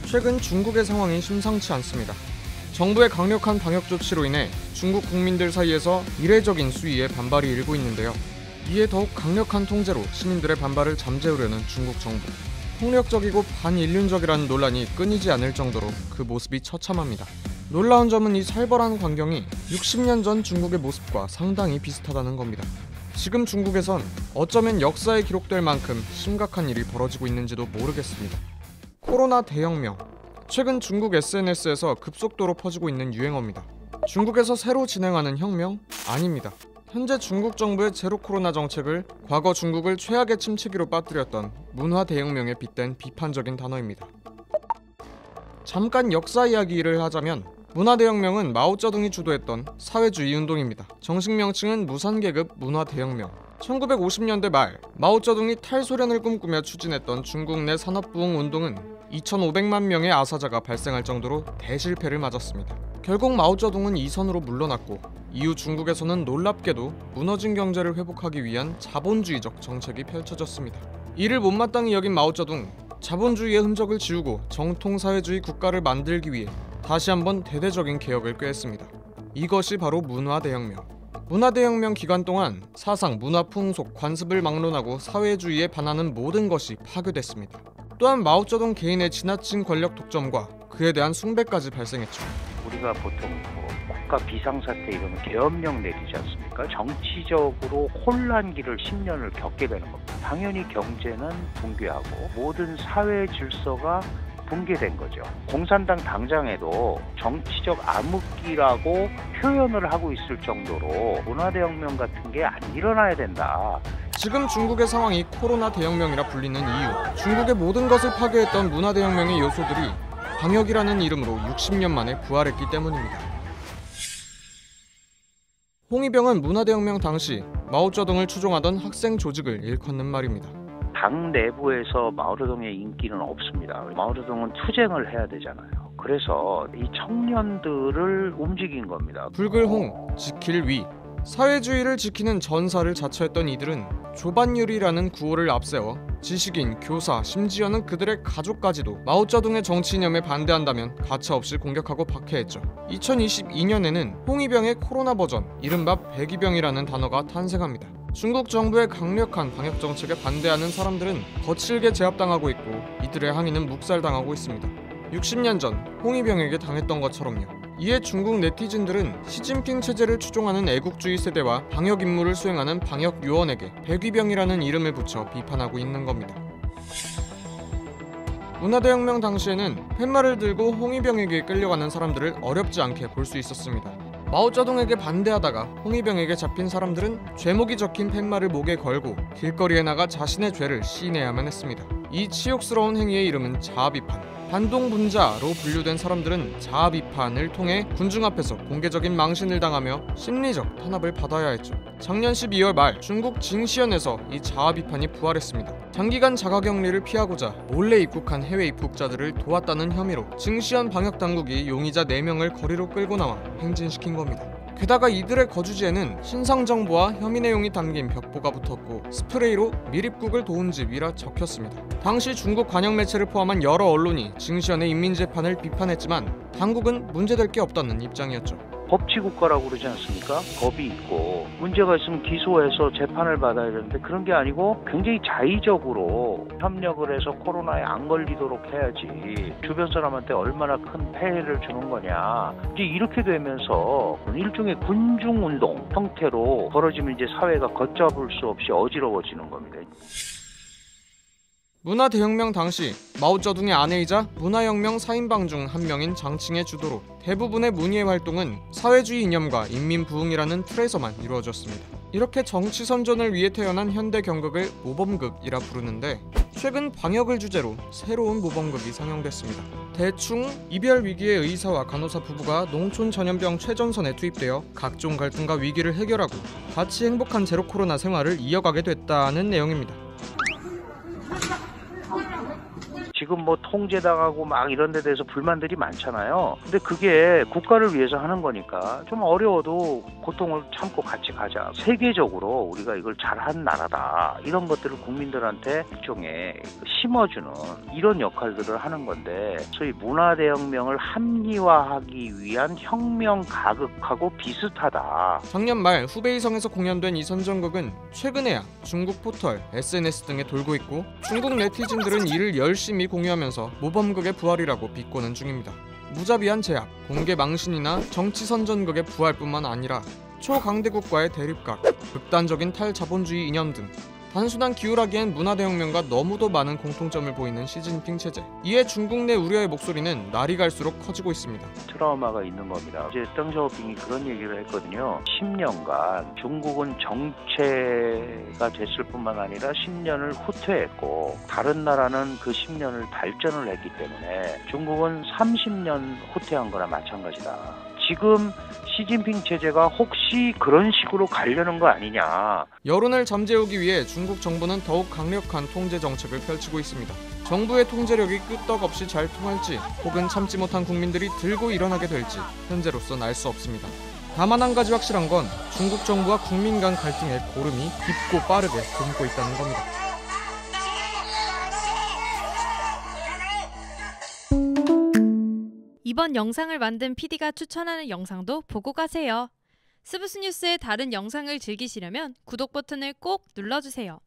최근 중국의 상황이 심상치 않습니다. 정부의 강력한 방역 조치로 인해 중국 국민들 사이에서 이례적인 수위의 반발이 일고 있는데요. 이에 더욱 강력한 통제로 시민들의 반발을 잠재우려는 중국 정부. 폭력적이고 반인륜적이라는 논란이 끊이지 않을 정도로 그 모습이 처참합니다. 놀라운 점은 이 살벌한 광경이 60년 전 중국의 모습과 상당히 비슷하다는 겁니다. 지금 중국에선 어쩌면 역사에 기록될 만큼 심각한 일이 벌어지고 있는지도 모르겠습니다. 코로나 대혁명. 최근 중국 SNS에서 급속도로 퍼지고 있는 유행어입니다. 중국에서 새로 진행하는 혁명? 아닙니다. 현재 중국 정부의 제로 코로나 정책을 과거 중국을 최악의 침체기로 빠뜨렸던 문화 대혁명에 빗댄 비판적인 단어입니다. 잠깐 역사 이야기를 하자면 문화 대혁명은 마오쩌둥이 주도했던 사회주의 운동입니다. 정식 명칭은 무산계급 문화 대혁명. 1950년대 말 마오쩌둥이 탈소련을 꿈꾸며 추진했던 중국 내 산업부흥 운동은 2,500만 명의 아사자가 발생할 정도로 대실패를 맞았습니다. 결국 마오쩌둥은 이선으로 물러났고 이후 중국에서는 놀랍게도 무너진 경제를 회복하기 위한 자본주의적 정책이 펼쳐졌습니다. 이를 못마땅히 여긴 마오쩌둥, 자본주의의 흔적을 지우고 정통사회주의 국가를 만들기 위해 다시 한번 대대적인 개혁을 꾀했습니다. 이것이 바로 문화대혁명. 문화대혁명 기간 동안 사상, 문화, 풍속, 관습을 막론하고 사회주의에 반하는 모든 것이 파괴됐습니다. 또한 마오쩌둥 개인의 지나친 권력 독점과 그에 대한 숭배까지 발생했죠. 우리가 보통 국가 비상사태 이러면 계엄령 내리지 않습니까? 정치적으로 혼란기를 10년을 겪게 되는 겁니다. 당연히 경제는 붕괴하고 모든 사회 질서가 붕괴된 거죠. 공산당 당장에도 정치적 암흑기라고 표현을 하고 있을 정도로 문화대혁명 같은 게 안 일어나야 된다. 지금 중국의 상황이 코로나 대혁명이라 불리는 이유, 중국의 모든 것을 파괴했던 문화대혁명의 요소들이 방역이라는 이름으로 60년 만에 부활했기 때문입니다. 홍위병은 문화대혁명 당시 마오쩌둥을 추종하던 학생 조직을 일컫는 말입니다. 당 내부에서 마오쩌둥의 인기는 없습니다. 마오쩌둥은 투쟁을 해야 되잖아요. 그래서 이 청년들을 움직인 겁니다. 붉을 홍, 지킬 위. 사회주의를 지키는 전사를 자처했던 이들은 조반율이라는 구호를 앞세워 지식인, 교사, 심지어는 그들의 가족까지도 마오쩌둥의 정치 이념에 반대한다면 가차없이 공격하고 박해했죠. 2022년에는 홍위병의 코로나 버전, 이른바 백이병이라는 단어가 탄생합니다. 중국 정부의 강력한 방역 정책에 반대하는 사람들은 거칠게 제압당하고 있고 이들의 항의는 묵살당하고 있습니다. 60년 전 홍위병에게 당했던 것처럼요. 이에 중국 네티즌들은 시진핑 체제를 추종하는 애국주의 세대와 방역 임무를 수행하는 방역 요원에게 백위병이라는 이름을 붙여 비판하고 있는 겁니다. 문화대혁명 당시에는 팻말을 들고 홍위병에게 끌려가는 사람들을 어렵지 않게 볼 수 있었습니다. 마오쩌둥에게 반대하다가 홍위병에게 잡힌 사람들은 죄목이 적힌 팻말을 목에 걸고 길거리에 나가 자신의 죄를 시인해야만 했습니다. 이 치욕스러운 행위의 이름은 자아비판. 반동분자로 분류된 사람들은 자아비판을 통해 군중 앞에서 공개적인 망신을 당하며 심리적 탄압을 받아야 했죠. 작년 12월 말 중국 징시현에서 이 자아비판이 부활했습니다. 장기간 자가격리를 피하고자 몰래 입국한 해외 입국자들을 도왔다는 혐의로 징시현 방역당국이 용의자 4명을 거리로 끌고 나와 행진시킨 겁니다. 게다가 이들의 거주지에는 신상정보와 혐의 내용이 담긴 벽보가 붙었고 스프레이로 밀입국을 도운 집이라 적혔습니다. 당시 중국 관영 매체를 포함한 여러 언론이 징시현의 인민재판을 비판했지만 당국은 문제될 게 없다는 입장이었죠. 법치국가라고 그러지 않습니까? 법이 있고 문제가 있으면 기소해서 재판을 받아야 되는데 그런 게 아니고 굉장히 자의적으로 협력을 해서 코로나에 안 걸리도록 해야지 주변 사람한테 얼마나 큰 폐해를 주는 거냐. 이제 이렇게 되면서 일종의 군중운동 형태로 벌어지면 이제 사회가 걷잡을 수 없이 어지러워지는 겁니다. 문화대혁명 당시 마오쩌둥의 아내이자 문화혁명 4인방 중 한 명인 장칭의 주도로 대부분의 문예 활동은 사회주의 이념과 인민부흥이라는 틀에서만 이루어졌습니다. 이렇게 정치 선전을 위해 태어난 현대 경극을 모범극이라 부르는데 최근 방역을 주제로 새로운 모범극이 상영됐습니다. 대충 이별 위기의 의사와 간호사 부부가 농촌 전염병 최전선에 투입되어 각종 갈등과 위기를 해결하고 같이 행복한 제로 코로나 생활을 이어가게 됐다는 내용입니다. 지금 뭐 통제당하고 막 이런 데 대해서 불만들이 많잖아요. 근데 그게 국가를 위해서 하는 거니까 좀 어려워도 고통을 참고 같이 가자. 세계적으로 우리가 이걸 잘한 나라다. 이런 것들을 국민들한테 일종의 심어주는 이런 역할들을 하는 건데 소위 문화대혁명을 합리화하기 위한 혁명 가극하고 비슷하다. 작년 말 후베이성에서 공연된 이 선전극은 최근에야 중국 포털, SNS 등에 돌고 있고 중국 네티즌들은 이를 열심히 공유하면서 모범극의 부활이라고 비꼬는 중입니다. 무자비한 제약, 공개 망신이나 정치 선전극의 부활뿐만 아니라 초강대국과의 대립각, 극단적인 탈자본주의 이념 등 단순한 기울하기엔 문화대혁명과 너무도 많은 공통점을 보이는 시진핑 체제. 이에 중국 내 우려의 목소리는 날이 갈수록 커지고 있습니다. 트라우마가 있는 겁니다. 이제 덩 샤오핑이 그런 얘기를 했거든요. 10년간 중국은 정체가 됐을 뿐만 아니라 10년을 후퇴했고 다른 나라는 그 10년을 발전을 했기 때문에 중국은 30년 후퇴한 거나 마찬가지다. 지금 시진핑 체제가 혹시 그런 식으로 가려는 거 아니냐. 여론을 잠재우기 위해 중국 정부는 더욱 강력한 통제 정책을 펼치고 있습니다. 정부의 통제력이 끄떡없이 잘 통할지 혹은 참지 못한 국민들이 들고 일어나게 될지 현재로선 알 수 없습니다. 다만 한 가지 확실한 건 중국 정부와 국민 간 갈등의 고름이 깊고 빠르게 굼고 있다는 겁니다. 이번 영상을 만든 PD가 추천하는 영상도 보고 가세요. 스브스 뉴스의 다른 영상을 즐기시려면 구독 버튼을 꼭 눌러주세요.